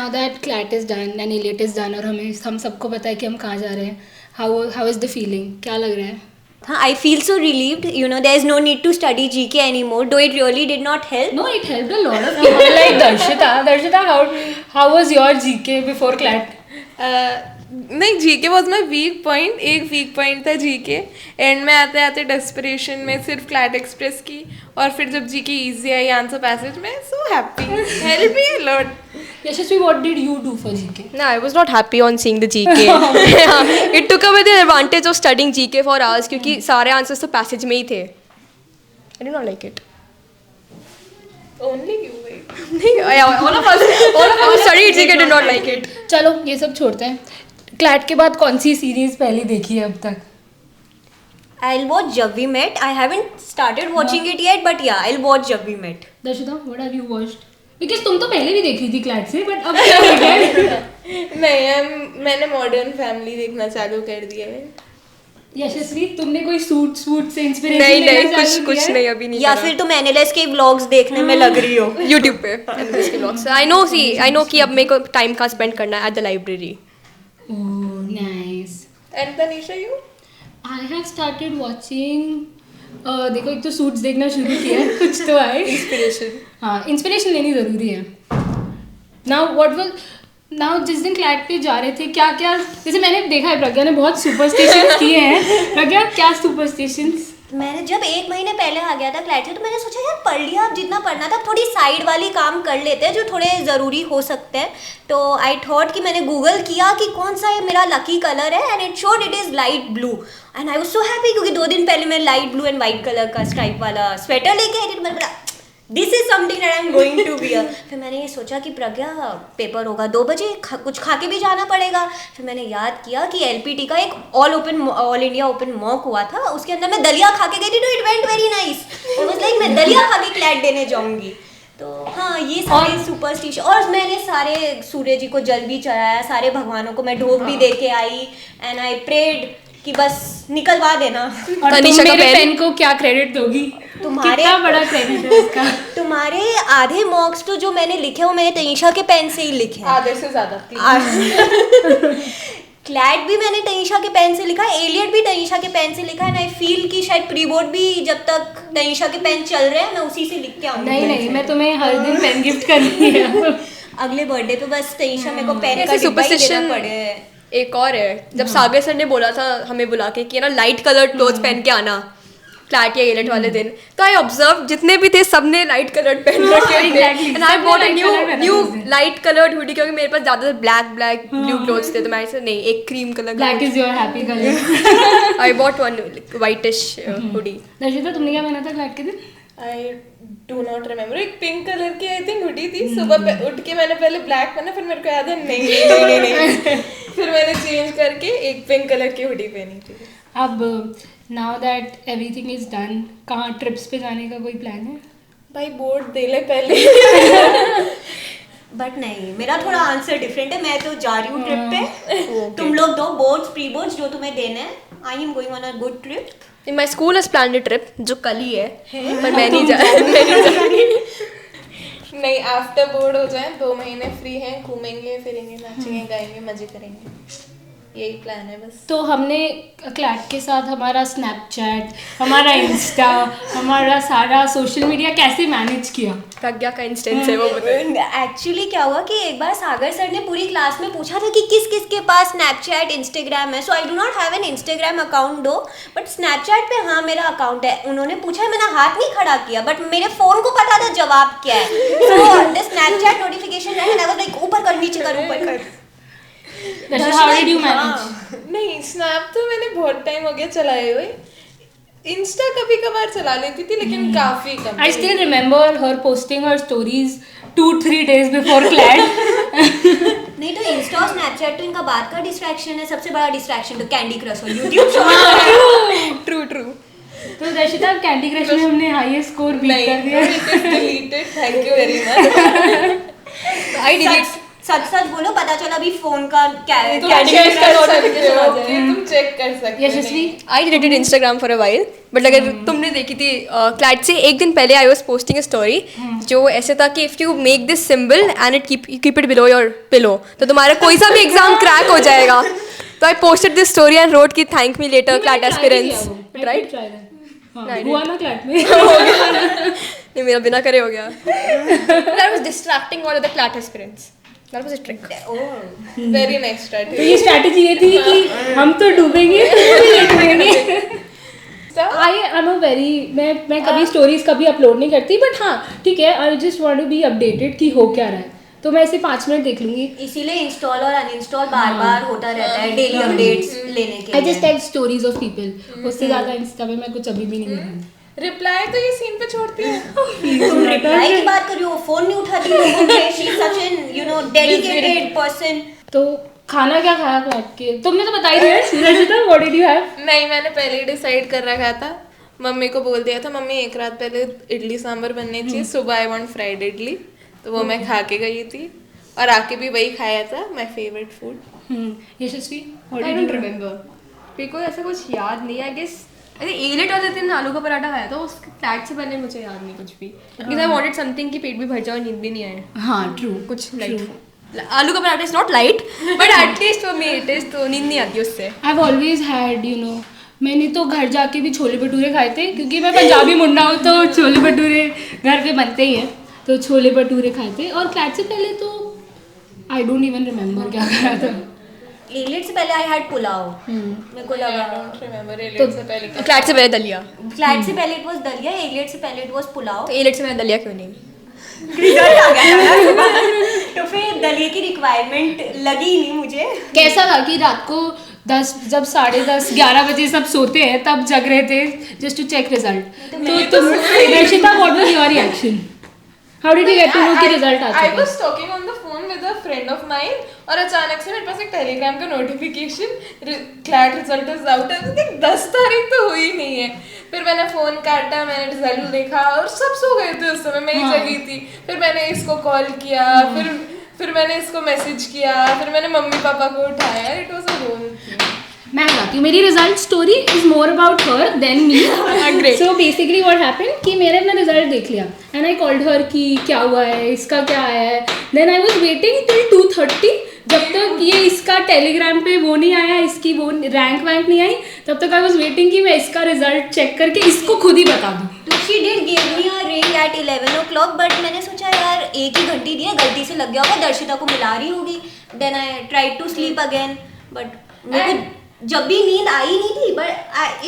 Now that CLAT is done and AILET is done और हम सबको पता है कि हम कहाँ जा रहे हैं, हाउ इज द फीलिंग, क्या लग रहा है? I feel so relieved. There is no need to study GK anymore, though it really did not help. No, it helped a lot of people. Like Darshita, how was your GK before CLAT? नहीं, GK was my weak point. एक weak point था GK. And में आते आते desperation में सिर्फ CLAT express की, और फिर जब GK easy I answer passage में, so happy, help me a lot. Yashasvi, what did you do for GK? No, I was not happy on seeing the GK. It took away the advantage of studying GK for us क्योंकि सारे answers तो passage में ही थे. I did not like it. Only you wait. नहीं, all of us studied GK did not like it. चलो ये सब छोड़ते हैं. क्लैट के बाद कौन सी सीरीज पहली देखी है अब तक? I'll watch Jab We Met. I haven't started watching it yet, but yeah, I'll watch Jab We Met. दर्शिता, what have you watched? Because तुम तो पहले भी देख रही थी क्लैट से, but अब क्या हो गया? नहीं, मैंने मॉडर्न फैमिली देखना चालू कर दिया है. यशस्वी, तुमने कोई सूट से इंस्पिरेशन नहीं, कुछ नहीं, अभी नहीं. या फिर तुम NLS के व्लॉग्स देखने में लग रही हो YouTube पे NLS के vlogs. I know कि अब मेरे को टाइम कहाँ स्पेंड करना है at the library. Oh, nice. And Tanisha, you? I have started watching. देखो, एक तो सूट्स देखना शुरू किया है, कुछ तो आए. इंस्पिरेशन लेनी ज़रूरी है. नाउ जिस दिन क्लैट पे जा रहे थे, क्या जैसे मैंने देखा है प्रज्ञा ने बहुत सुपरस्टिशंस किए हैं. प्रज्ञा, क्या सुपरस्टिशंस? मैंने जब 1 महीने पहले आ गया था क्लैट से, तो मैंने सोचा यार पढ़ लिया, अब जितना पढ़ना था थोड़ी साइड वाली काम कर लेते हैं जो थोड़े ज़रूरी हो सकते हैं. तो आई थॉट कि मैंने गूगल किया कि कौन सा मेरा लकी कलर है, and it showed it is light blue. And I was so happy क्योंकि 2 दिन पहले मैं light blue and white colour का स्ट्राइप वाला स्वेटर लेके आई थी. मैंने बोला this is something that I am going to wear. फिर मैंने ये सोचा कि प्रज्ञा पेपर होगा 2 बजे, कुछ खा के भी जाना पड़ेगा. फिर मैंने याद किया कि LPT का एक ऑल इंडिया ओपन मॉक हुआ था, उसके अंदर मैं दलिया खा के गई थी. तो it went very nice. I was like मैं दलिया खा के क्लैट देने जाऊंगी. तो हाँ, ये सारे सुपरस्टिशन. और मैंने सारे सूर्य जी को जल भी चढ़ाया, सारे भगवानों को मैं ढोक भी दे के आई, एंड आई प्रेड कि बस निकलवा देना. और तुम मेरे पेन को क्या क्रेडिट दोगी? कितना बड़ा क्रेडिट है इसका. तुम्हारे आधे मॉक्स तो जो मैंने लिखे वो मैंने तनीषा के पेन से ही लिखे हैं. आधे से ज़्यादा. क्लैट भी मैंने तनीषा के पेन से लिखा है, एलियट भी तनीषा के पेन से लिखा है. एंड आई फील कि शायद प्री बोर्ड भी जब तक तनीषा के पेन चल रहे हैं मैं उसी से लिख के आऊंगी. नहीं, मैं तुम्हें हर दिन पेन गिफ्ट करनी है. अगले बर्थडे पे बस तनीषा मेरे को पेन का डिब्बा ही देना पड़े. एक और है, जब सागर सर ने बोला था हमें बुला के कि ना लाइट कलर क्लोथ्स पहन के आना क्लैट या एलियट वाले दिन, तो आई ऑब्जर्व जितने भी थे सबने लाइट कलर्ड पहन रखे थे. And I bought a new light coloured hoodie क्योंकि मेरे पास ज्यादा ब्लैक ब्लू क्लोथ्स थे, तो मैं ऐसे नहीं, एक cream colour. Black is your happy colour. I bought one whitish hoodie. Darshita, तुमने क्या पहना था क्लैट के दिन? I do not remember. एक पिंक कलर की आई थिंक हुडी थी. सुबह उठ के मैंने पहले ब्लैक पहना, फिर मेरे को याद है नहीं फिर मैंने चेंज करके एक पिंक कलर की हुडी पहनी थी. अब now that everything is done, कहाँ ट्रिप्स पे जाने का कोई प्लान है? भाई बोर्ड दे ले पहले. बट नहीं, मेरा थोड़ा आंसर डिफरेंट है. मैं तो जा रही हूँ ट्रिप पे. तुम लोग दो बोर्ड्स, प्री बोर्ड्स जो तुम्हें देने हैं. आई am going on a good trip. My school has planned a trip जो कल ही है, पर मैं नहीं जा रही. नहीं, आफ्टर बोर्ड हो जाए 2 महीने फ्री हैं, घूमेंगे फिरेंगे, नाचेंगे गाएंगे, मजे करेंगे. यही प्लान है बस. तो हमने क्लैट के साथ हमारा स्नैपचैट, हमारा इंस्टा, हमारा सारा सोशल मीडिया कैसे मैनेज किया? प्रज्ञा का इंस्टेंस है वो. एक्चुअली क्या हुआ कि एक बार सागर सर ने पूरी क्लास में पूछा था कि किस किस के पास स्नैपचैट इंस्टाग्राम है. So I do not have an Instagram account दो, बट स्नैपचैट पे हाँ मेरा अकाउंट है. उन्होंने पूछा, मैंने हाथ नहीं खड़ा किया, बट मेरे फोन को पता था जवाब क्या है. So the Snapchat notification I was like ऊपर कर नीचे कर ऊपर कर. How did you manage? नहीं, स्नैप तो मैंने बहुत टाइम हो गया चलाए हुए. इंस्टा कभी कभार चला लेती थी, लेकिन काफी कम. I still remember her posting her stories 2-3 days before CLAT. नहीं तो इंस्टा और स्नैपचैट तो इनका बात का डिस्ट्रैक्शन है. सबसे बड़ा डिस्ट्रैक्शन तो कैंडी क्रश और यूट्यूब शॉर्ट्स. ट्रू. तो दर्शिता, कैंडी क्रश में हमने हाईएस्ट स्कोर बीट कर दिया. Deleted. Thank you very much. I delete सच सच बोलो, पता चला अभी फोन का तुम कैंडल check कर सकते हो, तुम चेक कर सकते हो। Yashasvi I deleted Instagram for a while, but अगर तुमने देखी थी क्लैट से एक दिन पहले I was posting a story जो ऐसे था कि if you make this symbol and it keep it below your pillow तो तुम्हारा कोई सा भी एग्जाम क्रैक हो जाएगा। तो I posted this story and wrote की thank me later CLAT aspirants, right? हुआ ना क्लैट में। नहीं, मेरा बिना करे हो गया। That was distracting all the CLAT aspirants, that was a trick. Very nice तो स्ट्रेटजी। ये स्ट्रैटेजी ये थी कि हम तो डूबेंगे तुम भी नहीं डूबेंगे। आई एम अ वेरी मैं कभी स्टोरीज कभी अपलोड नहीं करती, बट हाँ ठीक है, I just want to be updated कि हो क्या रहा है, तो मैं इसे 5 मिनट देख लूंगी। इसीलिए इंस्टॉल और अनइंस्टॉल बार बार होता रहता है डेली अपडेट्स लेने के आई लिए। Just take stories of people, उससे ज़्यादा इंस्टा पे मैं कुछ अभी भी नहीं करूँगी। रिप्लाई तो ये सीन पे छोड़ती है। तुम रिप्लाई की बात कर रही हो, फोन नहीं उठाती लोगों के, she is such an you know dedicated person. तो खाना क्या खाया क्लैट के? तुमने तो बता ही दिया Rachita, what did you have? नहीं, मैंने पहले ही डिसाइड कर रखा था, मम्मी को बोल दिया था मम्मी एक रात पहले इडली सांभर बननी चाहिए, सुबह आई वांट फ्राइड इडली, तो वो मैं खा के गई थी और आके भी वही खाया था, my favourite food. Yashasvi I don't remember, मेरे को ऐसा कुछ याद नहीं। आई गेस अरे एलेट वाले दिन आलू का पराठा खाया था, उसके फ्लैट से पहले मुझे याद नहीं कुछ भी, बिकॉज आई वांटेड समथिंग कि पेट भी भर जाए और नींद भी नहीं आए। हाँ ट्रू, कुछ लाइट आलू का paratha is not light but at least for me it is, तो नींद नहीं आती उससे। I have always had you know, मैंने तो घर जाके भी छोले भटूरे खाए थे, क्योंकि मैं पंजाबी मुंडा हूँ तो छोले भटूरे घर पे बनते ही हैं, तो छोले भटूरे खाए थे। और क्लैट से पहले तो आई डोंट इवन रिमेम्बर क्या खाया था। एलिट से पहले आई हैड पुलाव, मेरे को लगा। डोंट रिमेंबर एलिट से पहले क्या। फ्लैट से पहले दलिया, फ्लैट से पहले इट वाज दलिया, एलिट से पहले इट वाज पुलाव। तो एलेट से पहले दलिया क्यों नहीं? रिजल्ट आ गया था ना सुबह, तो फिर दलिया की रिक्वायरमेंट लगी ही नहीं मुझे। कैसा था कि रात को 10 जब 10:30 11 बजे सब सोते हैं तब जग रहे थे जस्ट टू चेक रिजल्ट, तो तुम Rashita what was your reaction? How did you get to know कि रिजल्ट आ आई चुका? Was talking on the phone with a friend of mine और अचानक से मेरे पास एक टेलीग्राम का notification, CLAT result is out, 10 तारीख तो हुई नहीं है। फिर मैंने फोन काटा, मैंने रिजल्ट देखा और सब सो गए थे उस समय, मैं ही जगी थी। फिर मैंने इसको कॉल किया, फिर मैंने इसको मैसेज किया, फिर मैंने मम्मी पापा को उठाया, it was a whole thing. मैं बताती हूँ, मेरी result story is more about her than me. So basically what happened कि मैंने अपना रिजल्ट देख लिया एंड आई कॉल्ड हर कि क्या हुआ है, इसका क्या आया है। Then I was waiting till 2:30, जब तक ये इसका टेलीग्राम पे वो नहीं आया, इसकी वो रैंक वैंक नहीं आई, तब तक आई वाज वेटिंग कि मैं इसका रिजल्ट चेक करके इसको खुद ही बता दूँ। तो she did give me a ring at 11 o'clock, but मैंने सोचा यार एक ही घंटी दी है, गलती से लग गया होगा, दर्शिता को मिला रही होगी। Then I tried to sleep again, but मेरे को जब भी नींद आई नहीं थी, but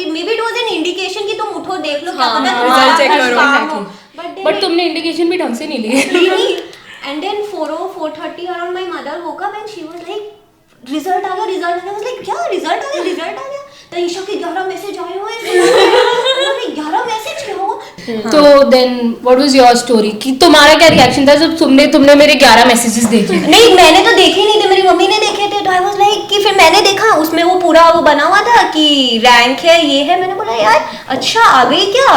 maybe it was an indication कि तुम उठो देख लो क्या पता result check करो। बट तुमने इंडिकेशन भी ढंग से नहीं लिए। And then 4:30 around my mother woke up and she was like result आ गया, रिजल्ट आ गया। I was like क्या रिजल्ट आ गया, रिजल्ट आ गया? तो ईशा के 11 मैसेज आए हुए हैं। 11 मैसेज क्या हुआ? तो then what was your story कि तुम्हारा क्या रिएक्शन था जब तुमने मेरे 11 मैसेजेस देखे? नहीं, मैंने तो देखे नहीं थे, मेरी मम्मी ने देखे थे। तो आई वाज लाइक कि फिर मैंने देखा, उसमें वो पूरा वो बना हुआ था कि रैंक है, ये है। मैंने बोला यार अच्छा आ गई क्या?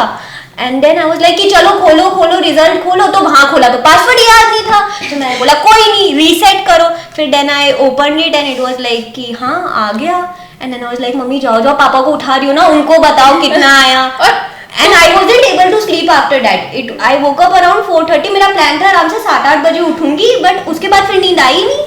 And then I was like कि चलो खोलो रिजल्ट खोलो। तो वहाँ खोला तो पासवर्ड याद नहीं था, तो मैंने बोला कोई नहीं रीसेट करो। फिर then I open it and it was like कि हाँ आ गया। And then I was like mummy जाओ पापा को उठा रही हो ना, उनको बताओ कितना आया। And I wasn't able to sleep after that. I woke up around 4:30। मेरा प्लान था आराम से 7-8 बजे उठूंगी, बट उसके बाद फिर नींद आई नहीं।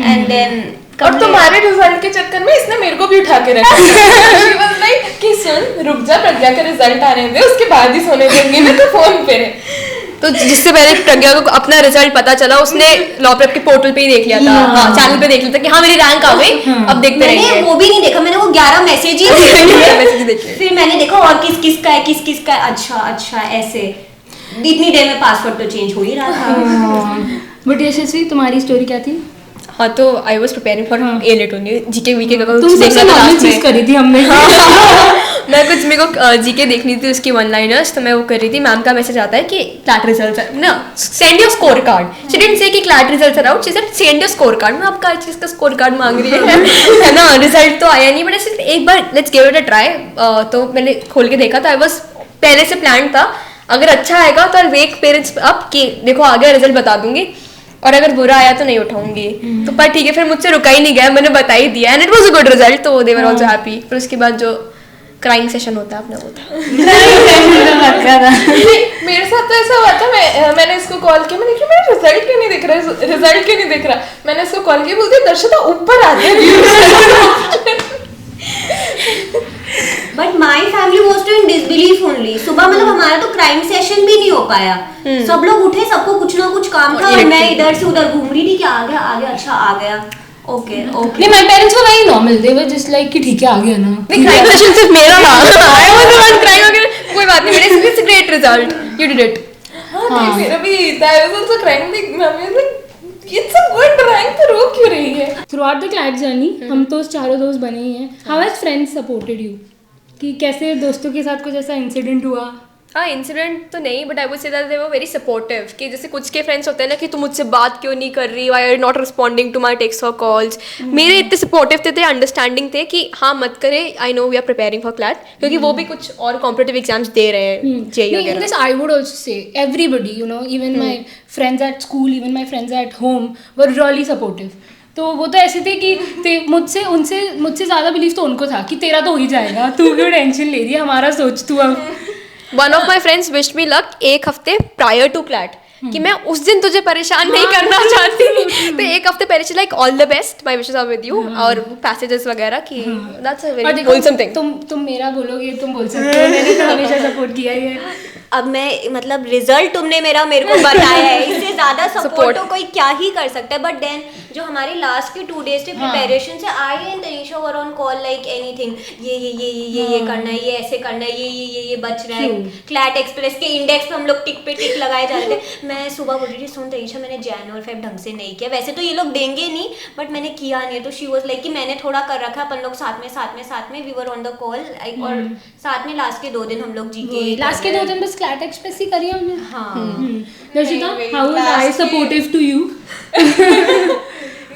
एंड देन और तुम्हारे रिजल्ट के चक्कर में इसने मेरे को भी उठा के रखा। She was like कि सुन रुक जा, प्रज्ञा का रिजल्ट आने दे, उसके बाद ही सोने दूंगी मैं, तो फोन पे तो जिससे पहले प्रज्ञा को अपना रिजल्ट पता चला, उसने लॉ प्रेप के पोर्टल पे ही देख लिया था, हाँ चैनल पे देख लिया था कि हाँ मेरी रैंक आ गई, अब देखते मैंने रहेंगे। वो भी नहीं देखा, मैंने वो 11 मैसेज ही मैसेज देखे। फिर मैंने देखा और किस का है, अच्छा ऐसे। इतनी देर में पासवर्ड तो चेंज हो ही रहा था। बट यशस्वी तुम्हारी स्टोरी क्या थी? हाँ तो I was preparing for A-Let only, GK वीके का तुम सबसे नॉर्मल चीज करी थी हमने। मैं कुछ मेरे को जीके देखनी थी उसकी 1 लाइनर्स, तो मैं वो कर रही थी। मैम का मैसेज आता है कि क्लैट रिजल्ट्स ना send your score card. She didn't say कि CLAT results are out, she said send your score card. मैं आपका चीज का स्कोर कार्ड मांग रही है ना, रिजल्ट तो आया नहीं, बट ऐसे एक बार let's give it a try. तो मैंने खोल के देखा, तो आई वाज पहले से प्लान था अगर अच्छा आएगा तो आई वेक पेरेंट्स अप कि देखो आ गया रिजल्ट बता दूंगी। और अगर बुरा आया तो नहीं उठाऊंगी। तो पर ठीक है, फिर मुझसे रुका ही नहीं गया, मैंने बता ही दिया and it was a good result, तो दे वर आल्सो हैप्पी। फिर उसके बाद जो क्राइंग सेशन होता है अपना वो था। मेरे साथ तो ऐसा हुआ था, मैंने इसको कॉल किया, मैंने कहा मेरा रिजल्ट क्यों नहीं दिख रहा, रिजल्ट क्यों नहीं दिख रहा। मैंने इसको कॉल किया, बोलती दर्शिता ऊपर आ गया। But my family was too in disbelief only. सुबह मतलब हमारा तो क्राइम सेशन भी नहीं हो पाया, सब लोग उठे, सबको कुछ ना कुछ काम था और मैं इधर से उधर घूम रही थी कि आ गया, अच्छा आ गया, ओके। नहीं, my parents were very normal, they were just like कि ठीक है आ गया ना। क्राइम सेशन सिर्फ मेरा था, I was the one crime वगैरह कोई बात नहीं, मेरे it's great result, you did it. हां मेरा भी था, I was also crime, like it's a good rank, तो रो क्यों रही है। Through out the CLAT journey हम तो चारों दोस्त बने ही हैं। How has friends supported you, कि कैसे दोस्तों के साथ कुछ ऐसा इंसिडेंट हुआ? हाँ, इंसिडेंट तो नहीं, but I would say that they were very supportive, कि जैसे कुछ के फ्रेंड्स होते हैं ना कि तुम मुझसे बात क्यों नहीं कर रही, why are not responding to my text और कॉल्स। मेरे इतने सपोर्टिव थे, अंडरस्टैंडिंग थे कि हाँ मत करे, I know we are preparing for CLAT, क्योंकि वो भी कुछ और कॉम्पिटिटिव एग्जाम्स दे रहे हैं, जेईई वगैरह। This I would also say everybody, you know, even my friends at school, even my friends at home were really supportive. तो वो तो ऐसे थे कि मुझसे ज़्यादा बिलीव तो उनको था कि तेरा तो हो ही जाएगा, तू क्यों टेंशन ले रही है, हमारा सोच तू अब। One of my friends wished me luck एक हफ्ते प्रायर टू क्लैट, कि मैं उस दिन तुझे परेशान नहीं करना चाहती, तो एक हफ्ते पहले से like all the best, my wishes are with you, और पैसेजेस वगैरह की that's a very wholesome thing. तुम मेरा बोलोगे, तुम बोल सकते हो, मैंने तो हमेशा सपोर्ट किया ही है। अब मैं मतलब रिजल्ट तुमने मेरे को बताया है, इससे ज्यादा सपोर्ट तो कोई क्या ही कर सकता है। बट देन जो हमारे लास्ट के 2 days के प्रिपरेशन से I and Tanisha were on call like anything, ये करना है, ये ऐसे करना है, ये बच रहा है। क्लैट एक्सप्रेस के इंडेक्स पे हम लोग टिक पे टिक लगाए जा रहे थे। मैं सुबह बोल रही थी, सुन तनीषा मैंने जैन और फेब ढंग से नहीं किया, वैसे तो ये लोग देंगे नहीं बट मैंने किया नहीं। तो शी वाज लाइक कि मैंने थोड़ा कर रखा, अपन लोग साथ में we were on the call, और साथ में लास्ट के 2 दिन हम लोग जीके, लास्ट के 2 दिन बस क्लैट एक्सप्रेस ही करी हमने। हाँ Darshita, how was I supportive to you?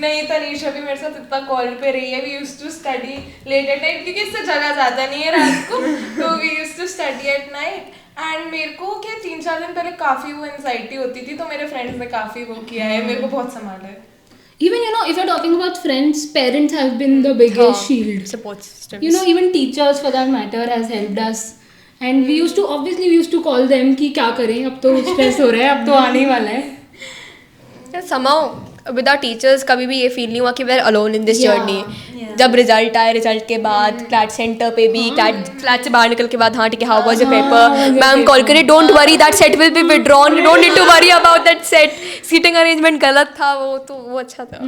नहीं, तनीषा भी मेरे साथ इतना कॉल पे रही है। We used to study late at night, क्योंकि इससे जगह जाता नहीं है रात को, तो we used to study at night. And मेरे को क्या 3-4 दिन पहले काफ़ी वो एंजाइटी होती थी, तो मेरे फ्रेंड्स ने काफ़ी वो किया है, मेरे को बहुत संभाला है। Even, you know, if you're talking about friends, parents have been the biggest shield. Support systems. You know, even teachers for that matter has helped us. And we used to call them कि क्या करें, अब तो stress हो रहा है, अब तो आने ही वाला है। Somehow with our teachers कभी भी ये फील नहीं हुआ कि we're alone in this journey. जब रिजल्ट आए, रिजल्ट के बाद क्लैट सेंटर पे भी, क्लैट से बाहर निकल के बाद, हाँ ठीक है, how was your paper, ma'am call करे, don't worry that set will be withdrawn, you don't need to worry about that set, seating arrangement गलत था, वो अच्छा था।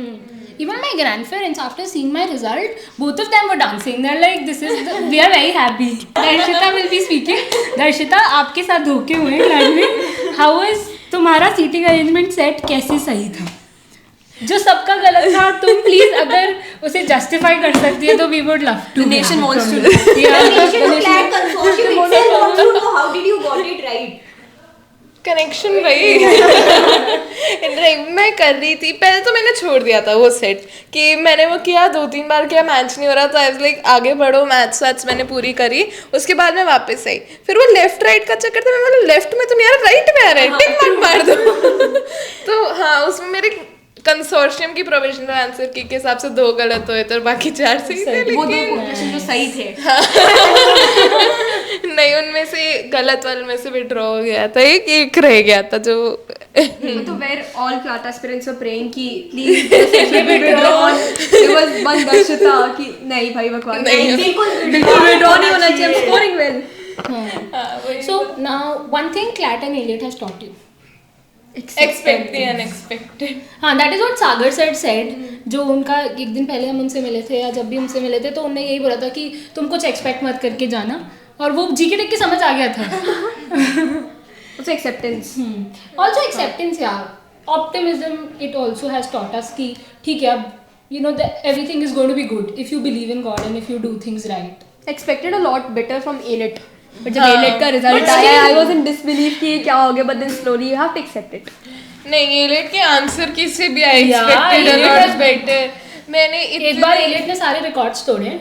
Even my grandparents, after seeing my result, both of them were dancing. They're like, we are very happy. Darshita will be speaking. Darshita, आपके साथ धोखे हुए class में, how was तुम्हारा सीटिंग अरेंजमेंट सेट कैसे सही था? जो सबका गलत था, तुम प्लीज अगर उसे जस्टिफाई कर सकती है तो we would love to. Nation wants to, how did you got it right? Connection वही नहीं, मैं कर रही थी पहले, तो मैंने छोड़ दिया था वो सेट, कि मैंने वो किया 2-3 बार किया, मैच नहीं हो रहा था, आई वाज लाइक आगे बढ़ो, मैथ्स मैंने पूरी करी, उसके बाद मैं वापस आई। फिर वो लेफ्ट राइट का चक्कर था, मैं बोला लेफ्ट में तो नहीं आ रहा, राइट में आ रहा है, टिक मत मार दो। तो हाँ, उसमें मेरे कंसोर्शियम की प्रोविजनल आंसर की के हिसाब से 2 गलत हुए थे और बाकी 4 सही थे, वो 2 क्वेश्चन जो सही थे। नहीं, उनमें से गलत वाले में से विड्रॉ हो गया था, एक रह गया था जो तो where all CLAT aspirants were praying कि please withdrawn, there was one Darshita कि नहीं भाई बकवास, बिल्कुल विड्रॉ नहीं होना चाहिए, I am scoring well. So now one thing CLAT and AILET has taught you. Expect the unexpected. हाँ, that is what Sagar said. जो उनका एक दिन पहले हम उनसे मिले थे, या जब भी उनसे मिले थे, तो उन्होंने यही बोला था कि तुम कुछ एक्सपेक्ट मत करके जाना, और वो जीके देख के समझ आ गया था। Also acceptance. Also acceptance, yeah. Optimism, it also has taught us कि ठीक है, अब you know that everything is going to be good if you believe in God and if you do things right. Expected a lot better from AILET. But जब AILET का result आया, I was in disbelief कि क्या हो गया, but then slowly you have to accept it. नहीं, AILET के answer की से भी I expected a lot better. मैंने एक बार AILET ने सारे रिकॉर्ड्स तोड़े।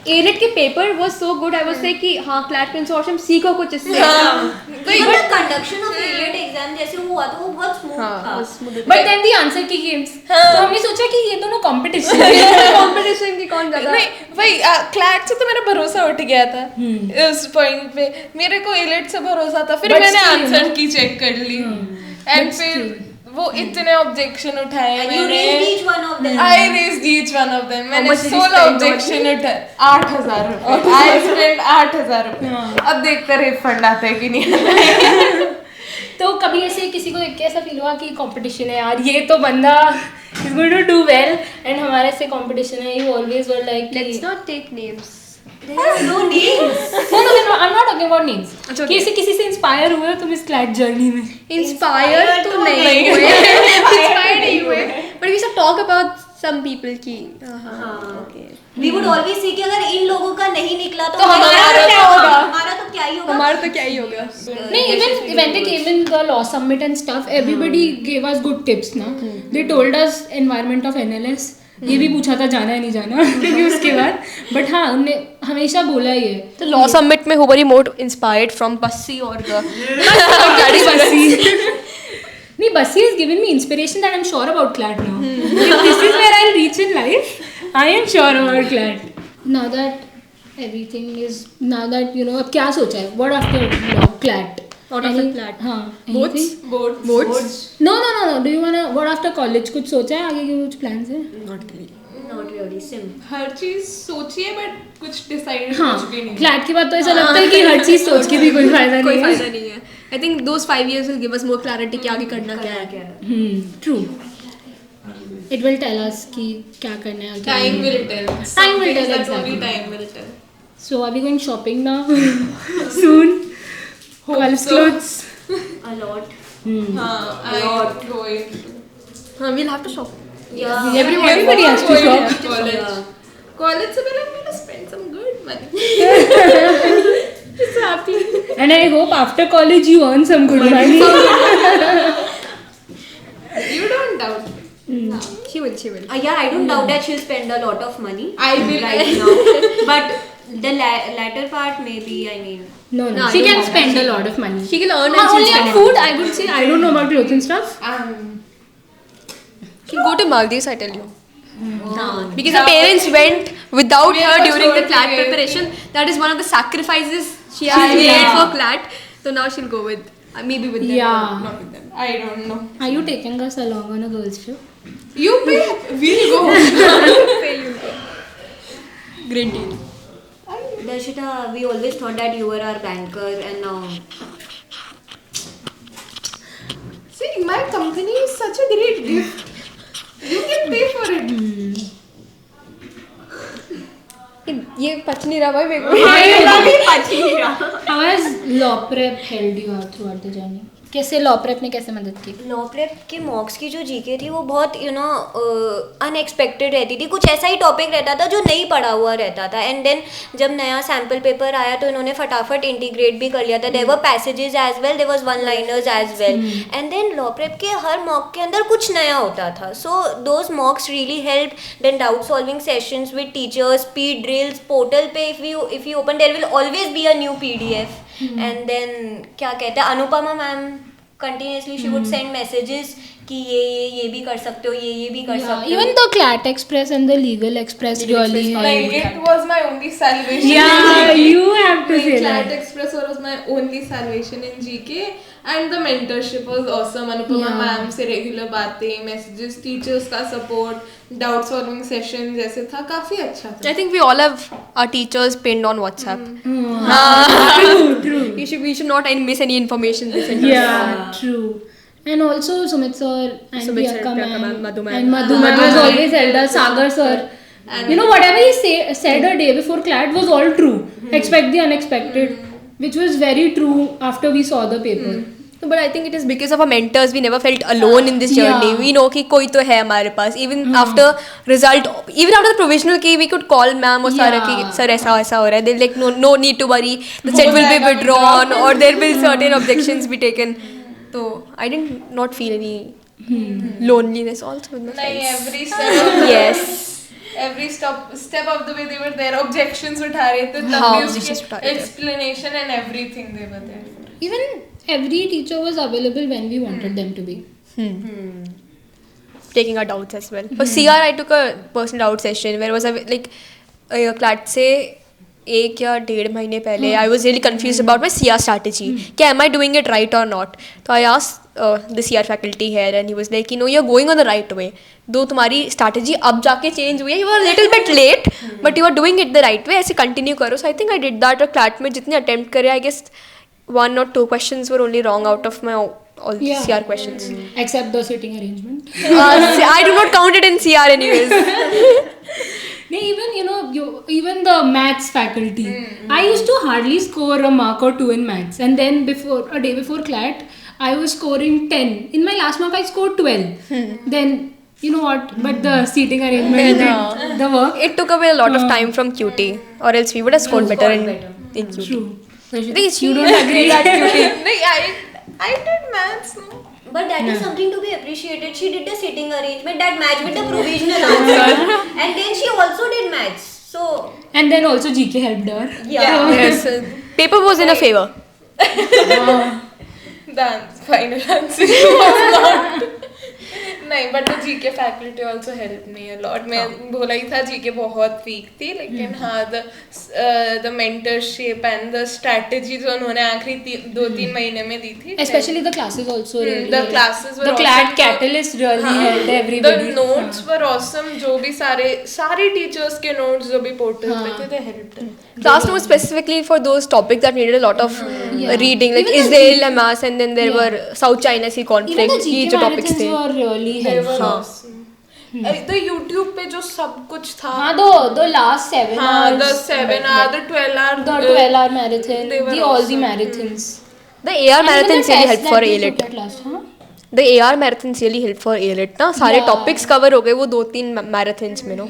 एलिट के paper was so good I was से कि हाँ क्लैट कंसोर्शियम सीखो कुछ इससे but conduction of elite exam जैसे हुआ तो वो बहुत स्मूथ था। बट देन द आंसर की गेम्स, तो हमने सोचा कि ये दोनों कंपटीशन कंपटीशन की कौन ज्यादा नहीं भाई क्लैट से तो मेरा भरोसा उठ गया था उस पॉइंट पे, मेरे को एलिट से भरोसा था, फिर But मैंने still, आंसर no? की चेक कर ली एंड फिर वो इतने ऑब्जेक्शन उठाए And you raised each one of them. I raised each one of them. मैंने much did you 16 spend on objection उठाए, 8,000 रुपए। I spent 8,000 रुपए। अब देखते रिफंड आता है कि नहीं आता है। तो कभी ऐसे किसी को देख के ऐसा फील हुआ कि कंपटीशन है यार, ये तो बंदा is going to do well, and हमारे से कंपटीशन है, you always were like let's not take names There are no names. No, I'm not talking about names. अच्छा, कि ऐसे किसी से इंस्पायर हुए हो तुम इस क्लैट जर्नी में? इंस्पायर तो नहीं हुए इंस्पायर नहीं हुए but we should talk about some people की We would always say कि अगर इन लोगों का नहीं निकला तो हमारा क्या होगा? हमारा तो क्या ही होगा? हमारा तो क्या ही होगा नहीं, even when they came in the law summit and stuff, everybody gave us good tips ना. They told us environment of NLS. ये भी पूछा था जाना है नहीं जाना क्योंकि उसके बाद, बट हाँ उनने हमेशा बोला ही है. तो लॉ समिट में who were you more inspired from Bassi और द नहीं, Bassi has given me inspiration that I'm sure about CLAT now. If this is where I'll reach in life, I am sure about CLAT. Now that everything is, now that you know, अब क्या सोचा है? What after CLAT? What after CLAT? हाँ. Boats? anything? Boats? No. Do you wanna what after college? कुछ सोचा है आगे के कुछ plans है? Not really, sim. हर चीज सोचिए बट कुछ डिसाइड हाँ. कुछ भी नहीं। CLAT के बाद तो ऐसा लगता है कि हर चीज सोच के भी कोई फायदा कोई नहीं है. फायदा नहीं है I think those 5 years will give us more clarity कि आगे करना क्या है True. It will tell us कि क्या करना है. क्या Time नहीं. will tell. Time will tell, That exactly. only time will tell. So are we going shopping now? Soon? College so. clothes? A lot. हाँ, I'm going to. हाँ we'll have to shop Yeah. Everybody has to shop. College. College से पहले I'm gonna spend some good money. Just happy. And I hope after college you earn some good money. You don't doubt. she will Yeah, I don't doubt that she'll spend a lot of money. I will. right now. But the latter part maybe, I mean. No. No, She I can don't spend a lot of money. she can earn Only and she'll on spend food, I would say. I don't know about clothes and stuff. she'll go to Maldives I tell you No. because her parents went without We her are during the sure CLAT we- preparation that is one of the sacrifices she has made for CLAT so now she'll go with maybe with them Yeah. Not with them. I don't know. Are you taking us along on a girls' trip? You pay. We'll go. great deal Darshita, we always thought that you were our banker and now. See, my company is such a great gift. You can pay for it. ये पच नहीं रहा भाई मेरे को How has law prep helped you out throughout the journey? कैसे law prep ने कैसे मदद की? लॉ प्रेप के मॉक्स की जो जीके थी वो बहुत अनएक्सपेक्टेड रहती थी. कुछ ऐसा ही टॉपिक रहता था जो नहीं पढ़ा हुआ रहता था, एंड देन जब नया सैम्पल पेपर आया तो इन्होंने फटाफट इंटीग्रेट भी कर लिया था. There were passages as well, there was one liners as well, and then law prep के हर मॉक के अंदर कुछ नया होता था. So those mocks really help. Then doubt solving sessions with teachers, speed drills, portal पे if you open there will always be a new PDF. And then क्या कहते हैं, Anupama ma'am continuously she would send messages कि ये भी कर सकते हो, ये भी कर सकते हो. Even the CLAT Express and the Legal Express really Like, helped. it was my only salvation. Yeah, you have to say CLAT that. Express was my only salvation in GK, and the mentorship was awesome. Anupama Yeah. ma'am से regular बातें, messages, teachers का support, doubt solving session जैसे था, काफी अच्छा था. I think we all have our teachers pinned on WhatsApp. True. We should not miss any information. They send us. Yeah, true. And also Sumit sir and Sumit sir, Priyanka Priyanka ma'am ma'am, Madhu ma'am. and Madhu ma'am has always helped us. Sagar sir. And You know, whatever he said a day before CLAT was all true. Expect the unexpected, which was very true after we saw the paper. No, but I think it is because of our mentors we never felt alone in this journey. Yeah. We know कि कोई तो है हमारे पास. Even after result, even after the provisional की we could call ma'am और सारा कि Yeah. sir ऐसा हो रहा है. They're like no need to worry. The set will be withdrawn or there will certain objections be taken. So I did not feel any loneliness also with my नहीं, friends. every step. Yes. every step of the way they were there, objections उठा रहे थे, तब हाँ, भी objections उसके उठा रहे थे. explanation and everything they were there for. Even every teacher was available when we wanted them to be. Taking our doubts as well. For CR, I took a personal doubt session where was like class से 1 या 1.5 महीने पहले I was really confused about my CR strategy. कि am I doing it right or not? तो I asked the CR faculty here and he was like, you know, you're going on the right way. दो तुम्हारी strategy अब जाके change हुई है, you were a little bit late, but you are doing it the right way. ऐसे continue करो. So I think I did that. और class में जितने attempt करे, I guess 1 or 2 questions were only wrong out of my all CR questions. Except the sitting arrangement. I do not count it in CR anyways. Even even the maths faculty, I used to hardly score a mark or 2 in maths, and then a day before CLAT, I was scoring 10. In my last mark, I scored 12. Then you know what? But the seating arrangement did the work. It took away a lot of time from QT, or else we would have scored better in QT. True. You don't agree that QT? नहीं, I did maths, no. But that is something to be appreciated. She did the sitting arrangement that matched with the provisional answer, and then she also did maths. So And then also GK helped her. yeah. Yes. Paper was in her favor. The final answer was not. नहीं, but the GK faculty also helped me a lot. मैं बोला ही था GK बहुत weak थी, लेकिन हाँ the mentorship and the strategy जो उन्होंने आखिरी 2-3 महीने में दी थी. Especially the classes also. Really The helped. classes were the awesome. CLAT catalyst really helped everybody. The notes were awesome. जो भी सारे teachers के notes जो भी portal पे थे, they helped. Class notes specifically for those topics that needed a lot of reading, like Even the Israel, Hamas, and then there were South China Sea conflict. Even the ये GK जो topics marathons थे. were really They were helpful. awesome. The YouTube पे जो सब कुछ था. हाँ, the last 7 हाँ, hours. the 7 hour, the 12 hour. The 12-hour marathon. They were All the awesome. marathons. The AR And even marathons the really tests helped for that we ALIT. took at last, huh? The AR marathons really helped for ALIT ना सारे Yeah. topics cover हो गए वो 2-3 marathons में no.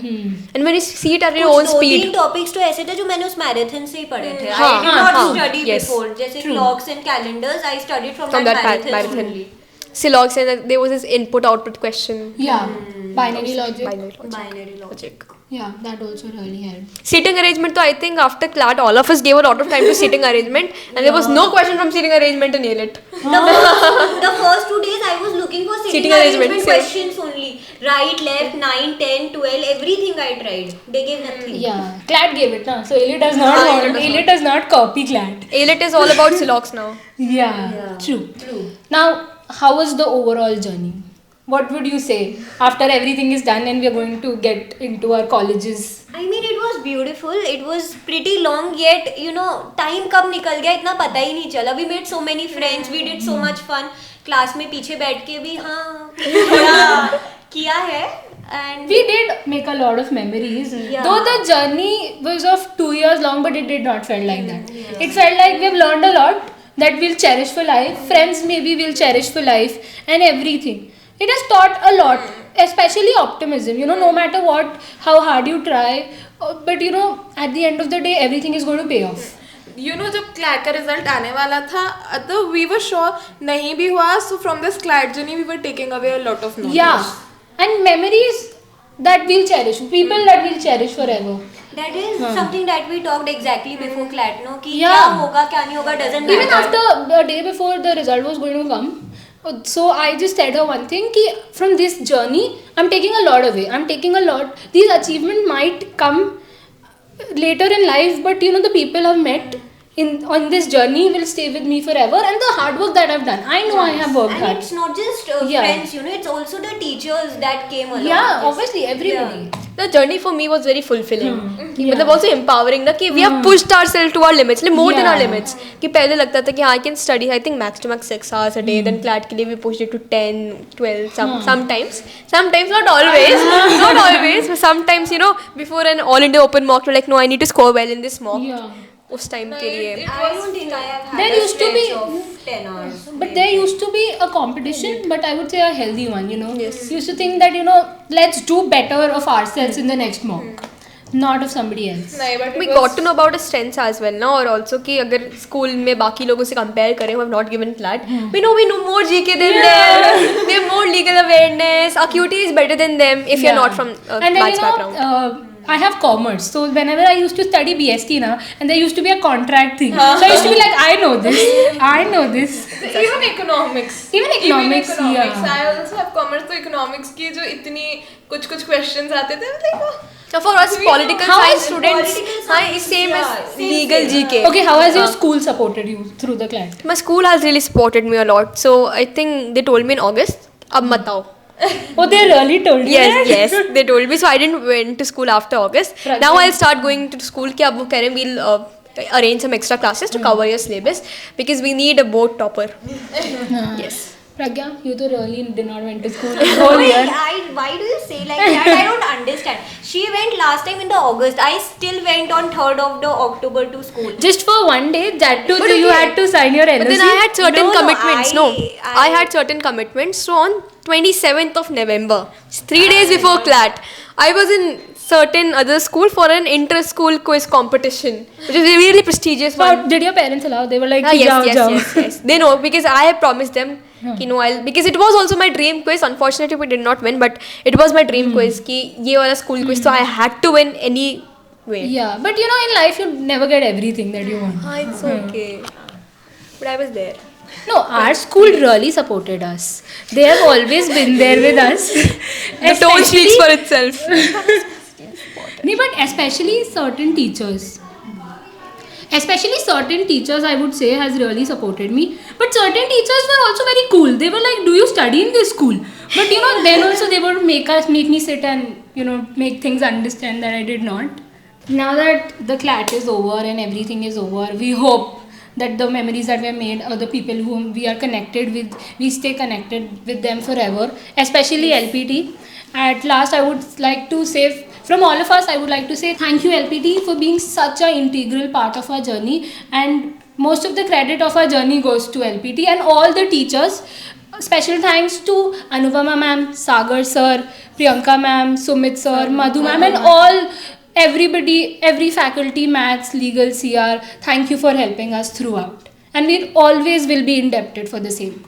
And when you see it at your own कुछ speed. 2-3 topics तो ऐसे थे जो मैंने उस मैराथन से ही पढ़े थे. हाँ, I did not हाँ, study yes. before. जैसे clocks and calendars, I studied from From that that marathon marathon. only. Silogs and there was this input-output question. Yeah. Binary logic. Binary logic. Yeah, that also really helped. Seating arrangement, so I think after CLAT, all of us gave a lot of time to seating arrangement, and there was no question from seating arrangement in ALIT. The first 2 days I was looking for sitting Seating arrangement, arrangement same. questions only. Right, left, 9, 10, 12, everything I tried. They gave nothing. Yeah. CLAT gave it, na? So ALIT does not ALIT does not copy CLAT. ALIT is all about Silogs now. Yeah. True. Now, how was the overall journey? What would you say after everything is done and we are going to get into our colleges? I mean, it was beautiful. It was pretty long, yet time कब निकल गया इतना पता ही नहीं चला. We made so many friends. We did so much fun. Class में पीछे बैठ के भी हाँ किया है. And We did make a lot of memories. Yeah. Though the journey was of 2 years long, but it did not feel like that. It felt like we have learned a lot that we'll cherish for life. Friends maybe we'll cherish for life and everything. It has taught a lot, especially optimism. No matter how hard you try, but at the end of the day, everything is going to pay off. जब CLAT का result आने वाला था, तो we were sure नहीं भी हुआ. So from this CLAT journey, we were taking away a lot of knowledge. Yeah, and memories that we'll cherish, people that we'll cherish forever. that is something that we talked exactly before CLAT, no? कि Yeah. क्या होगा क्या नहीं होगा doesn't matter. Even after the day before the result was going to come, so I just said her one thing ki from this journey I'm taking a lot away. I'm taking a lot. These achievements might come later in life, but the people I've met on this journey will stay with me forever, and the hard work that I've done, I know I have worked And hard. it's not just Yeah. friends, it's also the teachers that came along. Yeah, with this. obviously everybody. The journey for me was very fulfilling. कि Yeah. मतलब also empowering ना कि we have pushed ourselves to our limits, like more than our Yeah. limits. कि पहले लगता था कि I can study I think max to max 6 hours a day. Then CLAT के लिए we pushed it to 10, 12 sometimes. Sometimes not always, not always. But sometimes before an all India open mock we're like no I need to score well in this mock. Yeah. उस time के लिए. I don't think I have had There a used to stretch be- of 10 hours. But there used to be a competition, but I would say a healthy one, Yes. Used to think that, let's do better of ourselves in the next mock. not of somebody else. नहीं but We got to know about our strengths as well ना, और also कि अगर school में बाकी लोगों से compare करें who have not given CLAT, we know more GK than them, they have more legal awareness, our QT is better than them if you're not from and then, maths background. I have commerce, so whenever I used to study BST na, and there used to be a contract thing, so I used to be like, I know this. even economics Yeah. I also have commerce, तो economics की जो इतनी कुछ questions आते थे like So for us political How science is students, is same as legal GK. Okay, how has your school supported you through the CLAT? My school has really supported me a lot. So I think they told me in August, अब मत आओ. Oh, they really told you that? Yes, they told me. So I didn't went to school after August. Pragya. Now I'll start going to school. कि अब वो कह रहे हैं we'll arrange some extra classes to cover your syllabus because we need a board topper. Yes. Pragya, you to really did not went to school the whole year. Why do you say like that? I don't understand. She went last time in the August. I still went on 3rd of the October to school. Just for one day, that too, But so you okay. had to sign your LOC. But then I had certain No, commitments. I had certain commitments. So on 27th of November, 3 days before CLAT, I was in certain other school for an inter-school quiz competition, which is a really prestigious So one. did your parents allow? They were like, Yes. They know because I have promised them. कि no, because it was also my dream quiz. Unfortunately, we did not win, but it was my dream quiz. कि ये वाला school quiz, so I had to win anyway. Yeah, but you know, in life you never get everything that you want. It's okay. But I was there. No, our school really supported us. They have always been there with us. The tone speaks for itself. No, but especially certain teachers. I would say has really supported me. But certain teachers were also very cool. They were like, do you study in this school? But you know, then also they would make me sit and, you know, make things understand that I did not. Now that the CLAT is over and everything is over, we hope that the memories that we have made or the people whom we are connected with, we stay connected with them forever, especially LPT. At last, I would like to say, from all of us, I would like to say thank you LPT for being such an integral part of our journey, and most of the credit of our journey goes to LPT and all the teachers. Special thanks to Anupama ma'am, Sagar sir, Priyanka ma'am, Sumit sir, Madhu ma'am, and all everybody, every faculty, maths, legal, CR. Thank you for helping us throughout, and we always will be indebted for the same.